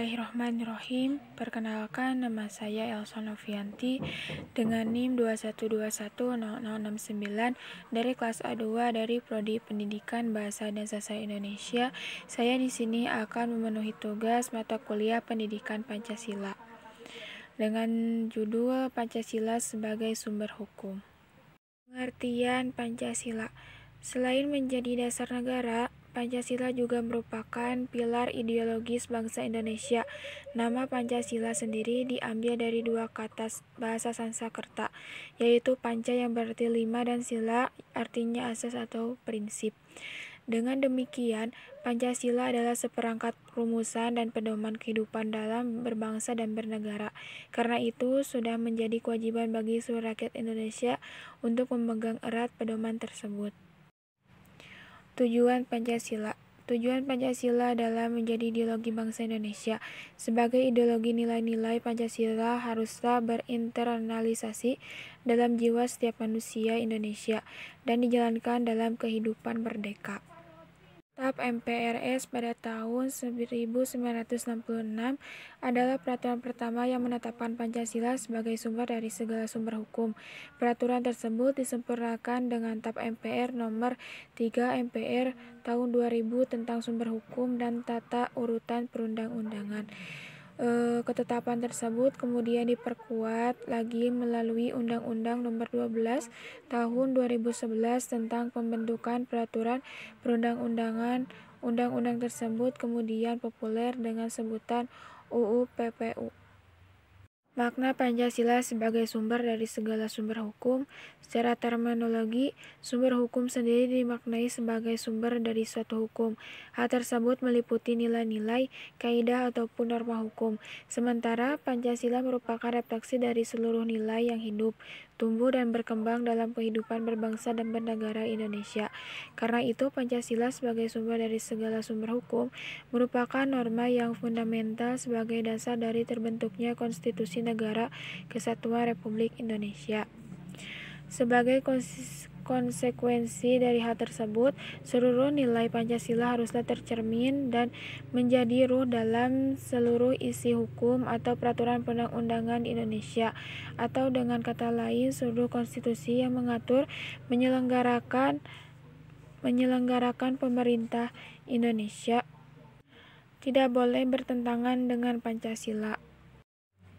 Bismillahirrahmanirrahim. Perkenalkan, nama saya Elsa Novianti dengan NIM 212100069 dari kelas A2 dari Prodi Pendidikan Bahasa dan Sastra Indonesia. Saya di sini akan memenuhi tugas mata kuliah Pendidikan Pancasila dengan judul Pancasila sebagai Sumber Hukum. Pengertian Pancasila. Selain menjadi dasar negara, Pancasila juga merupakan pilar ideologis bangsa Indonesia. Nama Pancasila sendiri diambil dari dua kata bahasa Sanskerta, yaitu panca yang berarti 5 dan sila artinya asas atau prinsip. Dengan demikian, Pancasila adalah seperangkat rumusan dan pedoman kehidupan dalam berbangsa dan bernegara. Karena itu, sudah menjadi kewajiban bagi seluruh rakyat Indonesia untuk memegang erat pedoman tersebut. Tujuan Pancasila. Tujuan Pancasila adalah menjadi ideologi bangsa Indonesia. Sebagai ideologi, nilai-nilai Pancasila haruslah berinternalisasi dalam jiwa setiap manusia Indonesia dan dijalankan dalam kehidupan merdeka. TAP MPRS pada tahun 1966 adalah peraturan pertama yang menetapkan Pancasila sebagai sumber dari segala sumber hukum. Peraturan tersebut disempurnakan dengan TAP MPR nomor 3 MPR tahun 2000 tentang sumber hukum dan tata urutan perundang-undangan. Ketetapan tersebut kemudian diperkuat lagi melalui Undang-Undang Nomor 12 Tahun 2011 tentang pembentukan peraturan perundang-undangan. Undang-undang tersebut kemudian populer dengan sebutan UU PPU. Makna Pancasila sebagai sumber dari segala sumber hukum. Secara terminologi, sumber hukum sendiri dimaknai sebagai sumber dari suatu hukum. Hal tersebut meliputi nilai-nilai, kaidah ataupun norma hukum. Sementara Pancasila merupakan refleksi dari seluruh nilai yang hidup, tumbuh dan berkembang dalam kehidupan berbangsa dan bernegara Indonesia. Karena itu, Pancasila sebagai sumber dari segala sumber hukum merupakan norma yang fundamental sebagai dasar dari terbentuknya konstitusi Negara Kesatuan Republik Indonesia. Sebagai konsekuensi dari hal tersebut, seluruh nilai Pancasila haruslah tercermin dan menjadi ruh dalam seluruh isi hukum atau peraturan perundang-undangan di Indonesia, atau dengan kata lain, seluruh konstitusi yang mengatur menyelenggarakan pemerintah Indonesia tidak boleh bertentangan dengan Pancasila.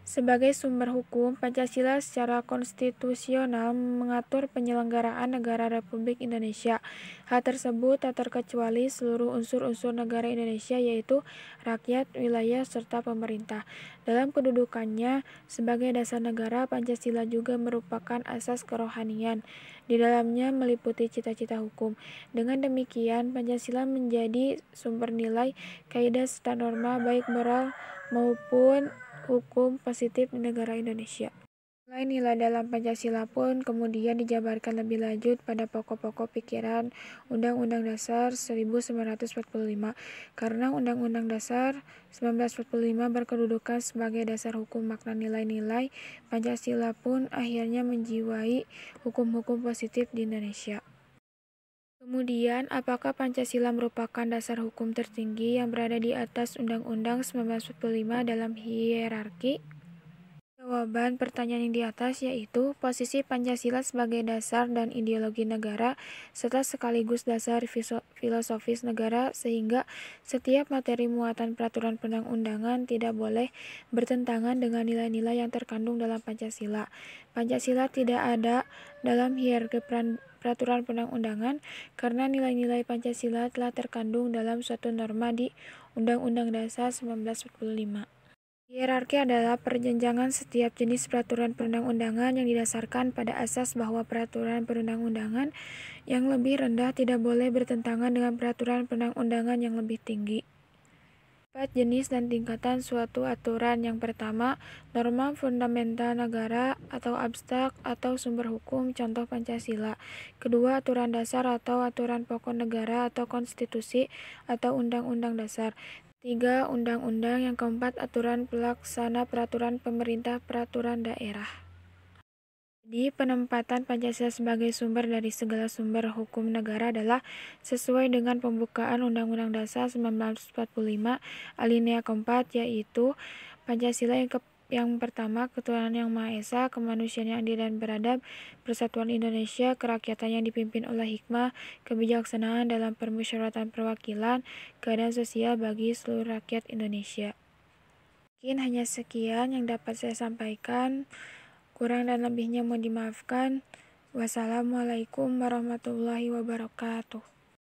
Sebagai sumber hukum, Pancasila secara konstitusional mengatur penyelenggaraan negara Republik Indonesia. Hal tersebut tak terkecuali seluruh unsur-unsur negara Indonesia, yaitu rakyat, wilayah, serta pemerintah. Dalam kedudukannya sebagai dasar negara, Pancasila juga merupakan asas kerohanian. Di dalamnya meliputi cita-cita hukum. Dengan demikian, Pancasila menjadi sumber nilai, kaidah serta norma baik moral maupun hukum positif di negara Indonesia. Nilai-nilai dalam Pancasila pun kemudian dijabarkan lebih lanjut pada pokok-pokok pikiran Undang-Undang Dasar 1945. Karena Undang-Undang Dasar 1945 berkedudukan sebagai dasar hukum, makna nilai-nilai Pancasila pun akhirnya menjiwai hukum-hukum positif di Indonesia. Kemudian, apakah Pancasila merupakan dasar hukum tertinggi yang berada di atas Undang-Undang 1945 dalam hierarki? Jawaban pertanyaan yang di atas yaitu posisi Pancasila sebagai dasar dan ideologi negara serta sekaligus dasar filosofis negara, sehingga setiap materi muatan peraturan perundang-undangan tidak boleh bertentangan dengan nilai-nilai yang terkandung dalam Pancasila. Pancasila tidak ada dalam hierarki peraturan perundang-undangan karena nilai-nilai Pancasila telah terkandung dalam suatu norma di Undang-Undang Dasar 1945. Hierarki adalah perjenjangan setiap jenis peraturan perundang-undangan yang didasarkan pada asas bahwa peraturan perundang-undangan yang lebih rendah tidak boleh bertentangan dengan peraturan perundang-undangan yang lebih tinggi. 4 jenis dan tingkatan suatu aturan. Yang pertama, norma fundamental negara atau abstrak atau sumber hukum, contoh Pancasila. Kedua, aturan dasar atau aturan pokok negara atau konstitusi atau undang-undang dasar. 3. Undang-undang. Yang keempat, aturan pelaksana peraturan pemerintah peraturan daerah. Di penempatan Pancasila sebagai sumber dari segala sumber hukum negara adalah sesuai dengan pembukaan Undang-Undang Dasar 1945 alinea keempat, yaitu Pancasila yang pertama, ketuhanan yang Maha Esa, kemanusiaan yang adil dan beradab, persatuan Indonesia, kerakyatan yang dipimpin oleh hikmah, kebijaksanaan dalam permusyawaratan perwakilan, keadaan sosial bagi seluruh rakyat Indonesia. Mungkin hanya sekian yang dapat saya sampaikan. Kurang dan lebihnya mohon dimaafkan. Wassalamualaikum warahmatullahi wabarakatuh.